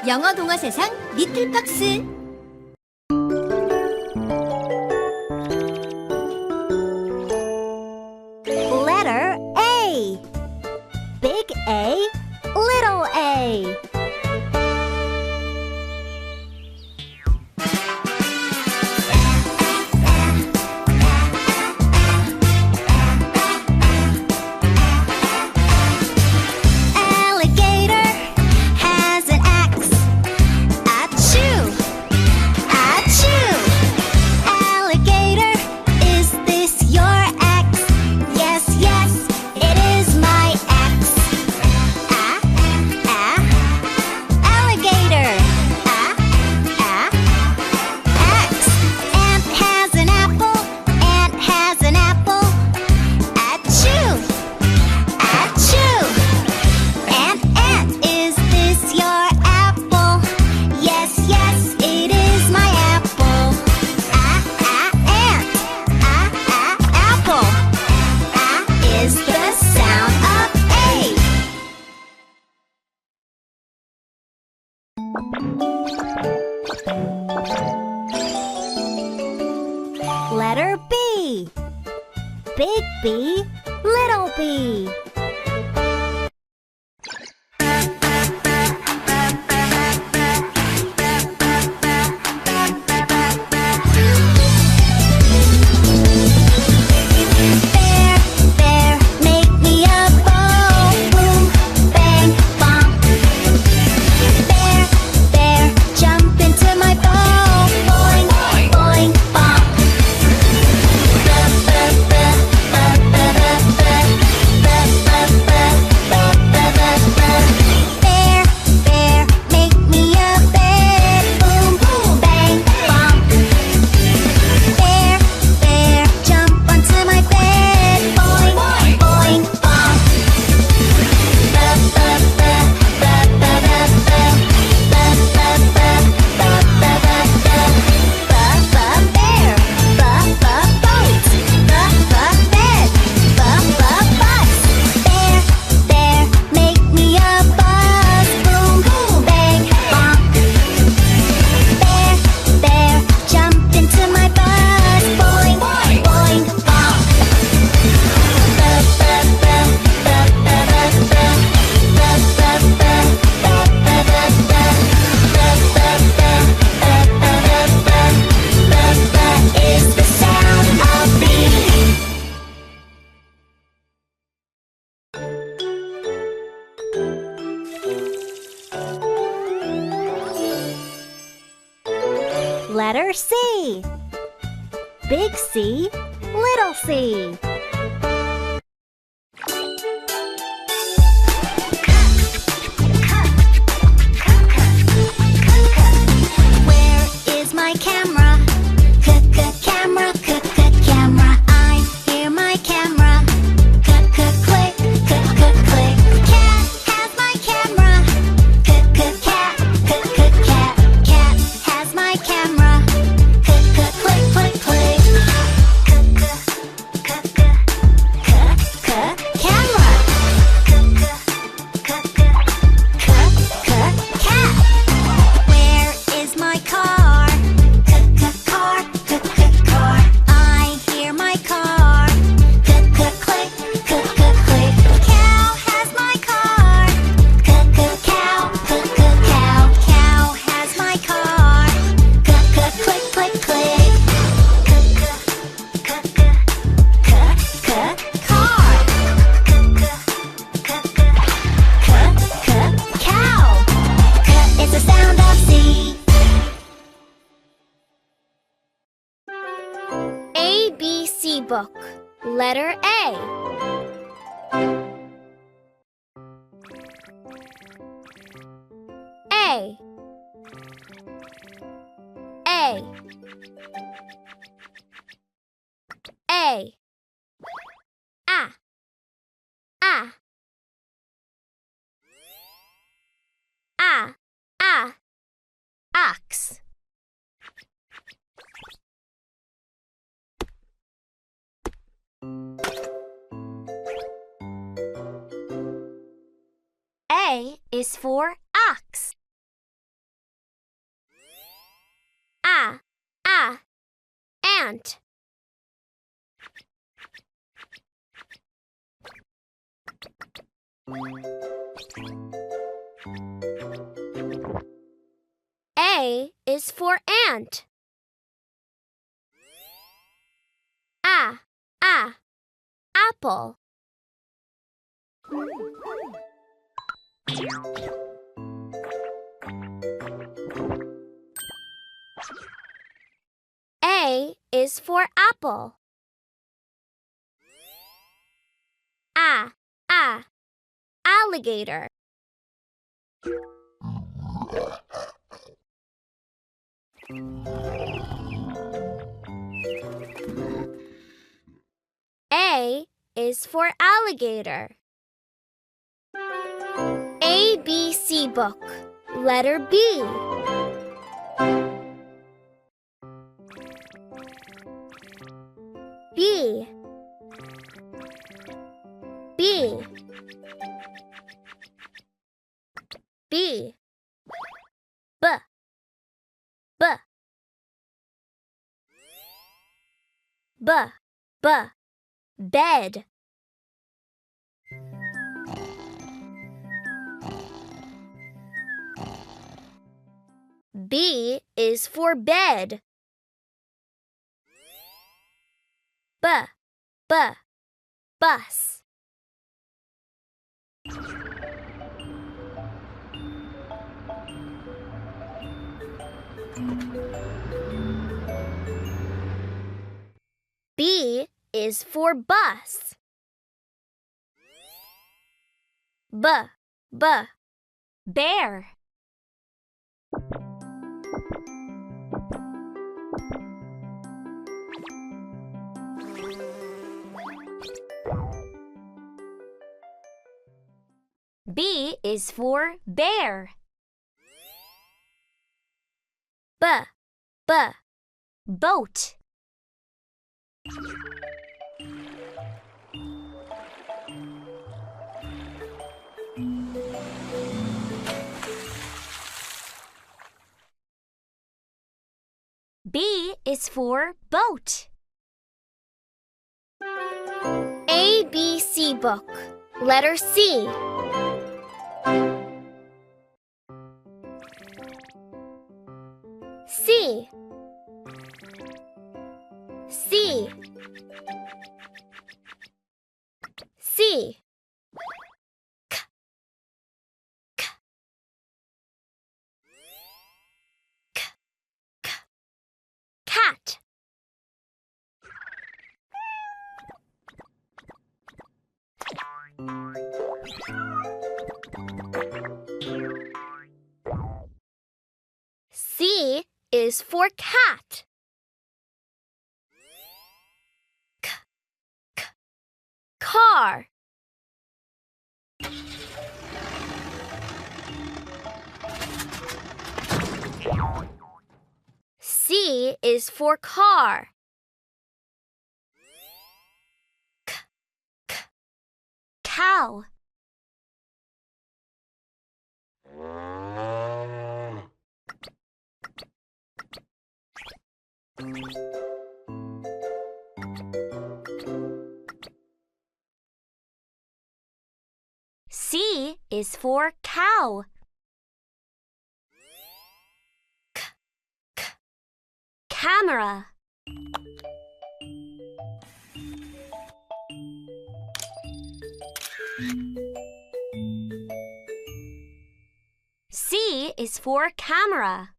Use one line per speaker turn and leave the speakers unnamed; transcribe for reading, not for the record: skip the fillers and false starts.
영어 동화 세상 리틀팍스.
Letter A. Big A, little a. Alligator has an axe. Achoo! Achoo! Alligator, is this your axe? Yes, yes, it is my axe. Alligator. Axe. Ant has an apple. Ant has an apple. Achoo! Achoo! Ant, is this your apple? Yes, yes, it is my apple. Ant. Apple. Is the sound of A. Letter B. Big B, little b. Bear, make me a bow. Boom, bang, bong. Bear, jump into my bow. Boing, boing, bong. Bear, make me a bed. Boom, boom, bang, bong. Bear, jump onto my bed. Boing, boing, bong. Bear, boat. Bed, bus. Bear, make me a bus. Boom, boom, bang, bong. Bear, jump into my bus. Boing, boing, bong. Is the sound of B. Letter C. Big C, little c. Where is my camera? Camera, camera. I hear my camera. Click, click. Cat has my camera. Cat has my camera. Click, click. Camera. Cat. Where is my car? Car. I hear my car. Click. Cow has my car. Cow. Cow has my car. Click. Car. Cow. It's the sound of C. ABC book. Letter A. A. A. A. Ox. A is for ox.
ant. A is for ant. Apple. A is for apple. Alligator. A is for alligator. ABC book. Letter B. B. B. B. B. B. B. B. Bed. B is for bed. Bus. B is for bus. Bear. B is for bear. Boat. B is for boat. ABC book. Letter C. C. C. C. K. K. K. K. Cat. C is for cat. Car. C is for car. Cow. C is for cow. Camera. C is for camera.